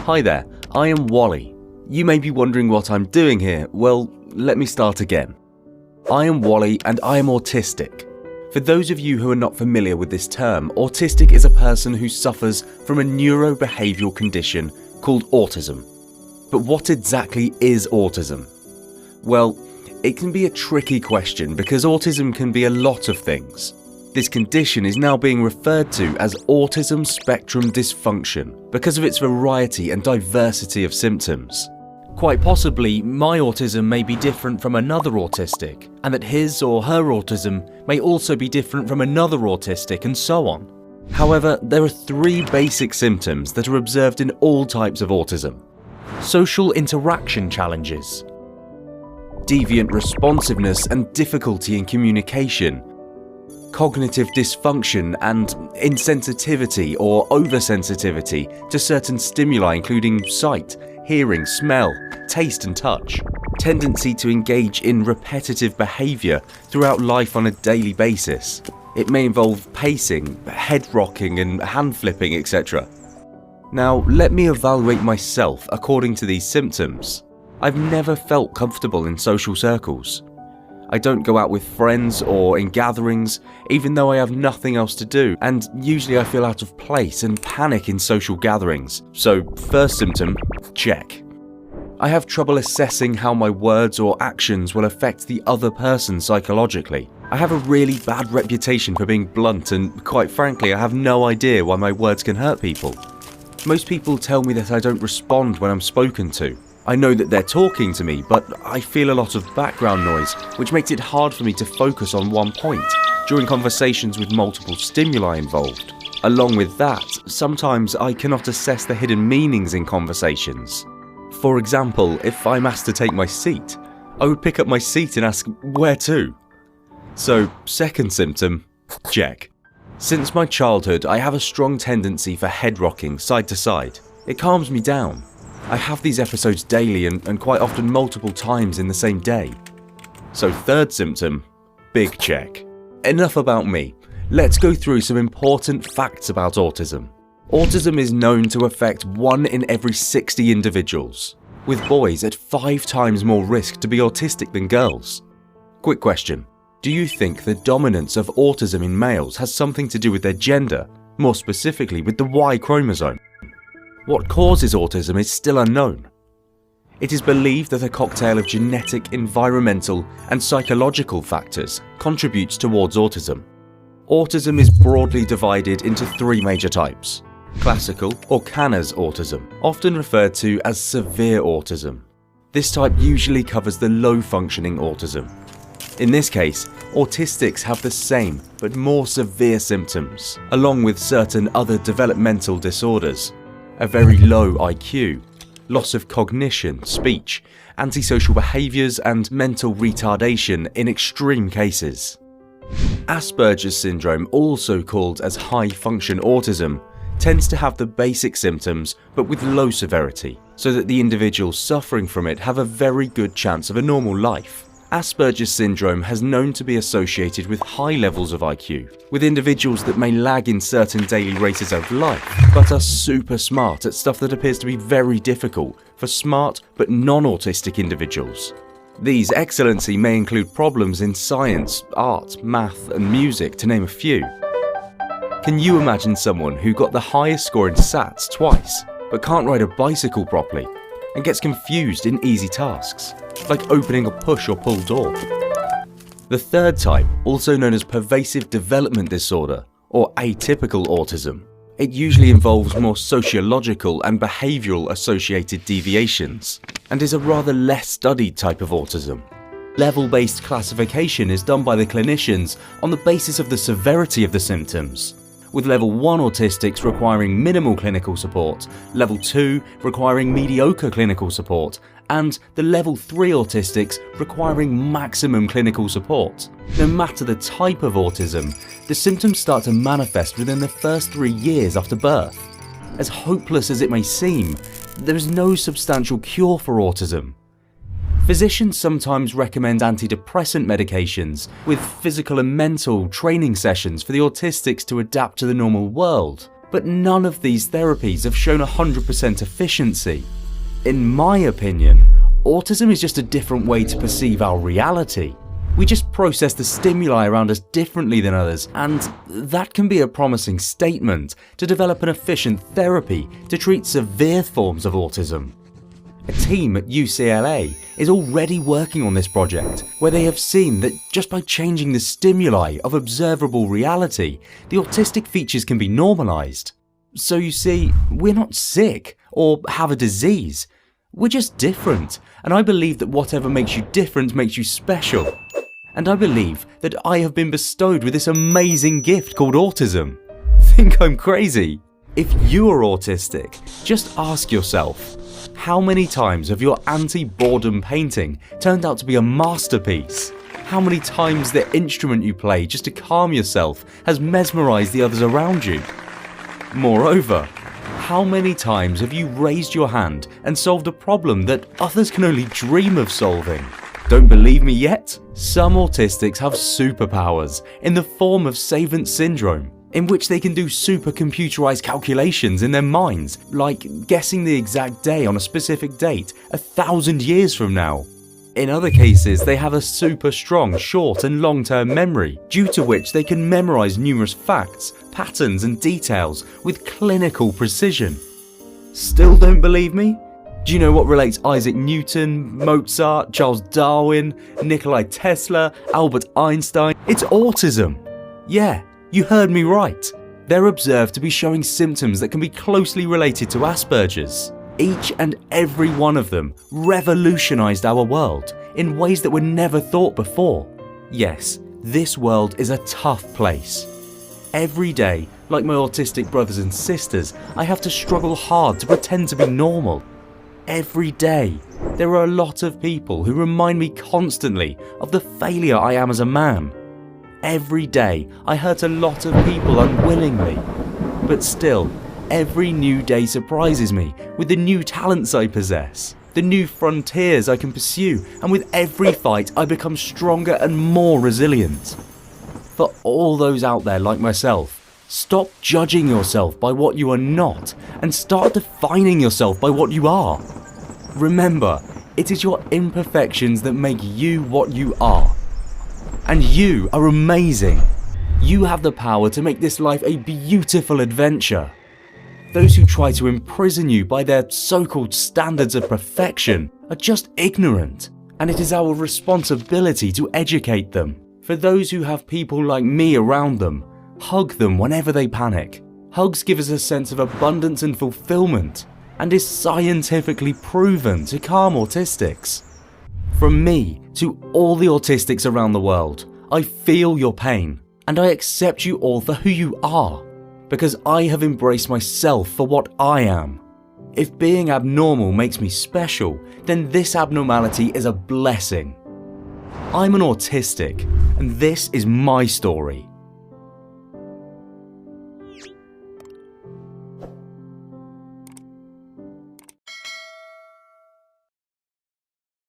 Hi there, I am Wally. You may be wondering what I'm doing here. Well, let me start again. I am Wally and I am autistic. For those of you who are not familiar with this term, autistic is a person who suffers from a neurobehavioral condition called autism. But what exactly is autism? Well, it can be a tricky question because autism can be a lot of things. This condition is now being referred to as autism spectrum dysfunction because of its variety and diversity of symptoms. Quite possibly, my autism may be different from another autistic, and that his or her autism may also be different from another autistic, and so on. However, there are three basic symptoms that are observed in all types of autism. Social interaction challenges, deviant responsiveness and difficulty in communication, cognitive dysfunction and insensitivity or oversensitivity to certain stimuli including sight, hearing, smell, taste and touch, tendency to engage in repetitive behaviour throughout life on a daily basis. It may involve pacing, head rocking and hand flipping, etc. Now, let me evaluate myself according to these symptoms. I've never felt comfortable in social circles. I don't go out with friends or in gatherings, even though I have nothing else to do, and usually I feel out of place and panic in social gatherings. So, first symptom, check. I have trouble assessing how my words or actions will affect the other person psychologically. I have a really bad reputation for being blunt and, quite frankly, I have no idea why my words can hurt people. Most people tell me that I don't respond when I'm spoken to. I know that they're talking to me, but I feel a lot of background noise, which makes it hard for me to focus on one point during conversations with multiple stimuli involved. Along with that, sometimes I cannot assess the hidden meanings in conversations. For example, if I'm asked to take my seat, I would pick up my seat and ask, where to? So, second symptom, check. Since my childhood, I have a strong tendency for head rocking side to side. It calms me down. I have these episodes daily and quite often multiple times in the same day. So third symptom, big check. Enough about me. Let's go through some important facts about autism. Autism is known to affect 1 in every 60 individuals, with boys at 5 times more risk to be autistic than girls. Quick question. Do you think the dominance of autism in males has something to do with their gender, more specifically with the Y chromosome? What causes autism is still unknown. It is believed that a cocktail of genetic, environmental, and psychological factors contributes towards autism. Autism is broadly divided into 3 major types. Classical or Kanner's autism, often referred to as severe autism. This type usually covers the low-functioning autism. In this case, autistics have the same but more severe symptoms, along with certain other developmental disorders. A very low IQ, loss of cognition, speech, antisocial behaviours and mental retardation in extreme cases. Asperger's syndrome, also called as high-function autism, tends to have the basic symptoms but with low severity, so that the individuals suffering from it have a very good chance of a normal life. Asperger's syndrome has known to be associated with high levels of IQ, with individuals that may lag in certain daily races of life, but are super smart at stuff that appears to be very difficult for smart but non-autistic individuals. These excellency may include problems in science, art, math and music, to name a few. Can you imagine someone who got the highest score in SATs twice, but can't ride a bicycle properly, and gets confused in easy tasks, like opening a push or pull door? The third type, also known as pervasive development disorder, or atypical autism. It usually involves more sociological and behavioural associated deviations, and is a rather less studied type of autism. Level-based classification is done by the clinicians on the basis of the severity of the symptoms, with level 1 autistics requiring minimal clinical support, level 2 requiring mediocre clinical support, and the level 3 autistics requiring maximum clinical support. No matter the type of autism, the symptoms start to manifest within the first 3 years after birth. As hopeless as it may seem, there is no substantial cure for autism. Physicians sometimes recommend antidepressant medications with physical and mental training sessions for the autistics to adapt to the normal world, but none of these therapies have shown 100% efficiency. In my opinion, autism is just a different way to perceive our reality. We just process the stimuli around us differently than others, and that can be a promising statement to develop an efficient therapy to treat severe forms of autism. A team at UCLA is already working on this project, where they have seen that just by changing the stimuli of observable reality, the autistic features can be normalized. So you see, we're not sick or have a disease. We're just different, and I believe that whatever makes you different makes you special. And I believe that I have been bestowed with this amazing gift called autism. Think I'm crazy? If you are autistic, just ask yourself, how many times have your anti-boredom painting turned out to be a masterpiece? How many times the instrument you play just to calm yourself has mesmerized the others around you? Moreover, how many times have you raised your hand and solved a problem that others can only dream of solving? Don't believe me yet? Some autistics have superpowers in the form of savant syndrome, in which they can do supercomputerized calculations in their minds, like guessing the exact day on a specific date 1,000 years from now. In other cases, they have a super strong short and long-term memory, due to which they can memorize numerous facts, patterns and details with clinical precision. Still don't believe me? Do you know what relates Isaac Newton, Mozart, Charles Darwin, Nikola Tesla, Albert Einstein? It's autism. Yeah, you heard me right. They're observed to be showing symptoms that can be closely related to Asperger's. Each and every one of them revolutionized our world in ways that were never thought before. Yes, this world is a tough place. Every day, like my autistic brothers and sisters, I have to struggle hard to pretend to be normal. Every day, there are a lot of people who remind me constantly of the failure I am as a man. Every day, I hurt a lot of people unwillingly. But still, every new day surprises me with the new talents I possess, the new frontiers I can pursue, and with every fight I become stronger and more resilient. For all those out there like myself, stop judging yourself by what you are not and start defining yourself by what you are. Remember, it is your imperfections that make you what you are. And you are amazing. You have the power to make this life a beautiful adventure. Those who try to imprison you by their so-called standards of perfection are just ignorant, and it is our responsibility to educate them. For those who have people like me around them, hug them whenever they panic. Hugs give us a sense of abundance and fulfillment, and is scientifically proven to calm autistics. From me to all the autistics around the world, I feel your pain, and I accept you all for who you are, because I have embraced myself for what I am. If being abnormal makes me special, then this abnormality is a blessing. I'm an autistic, and this is my story.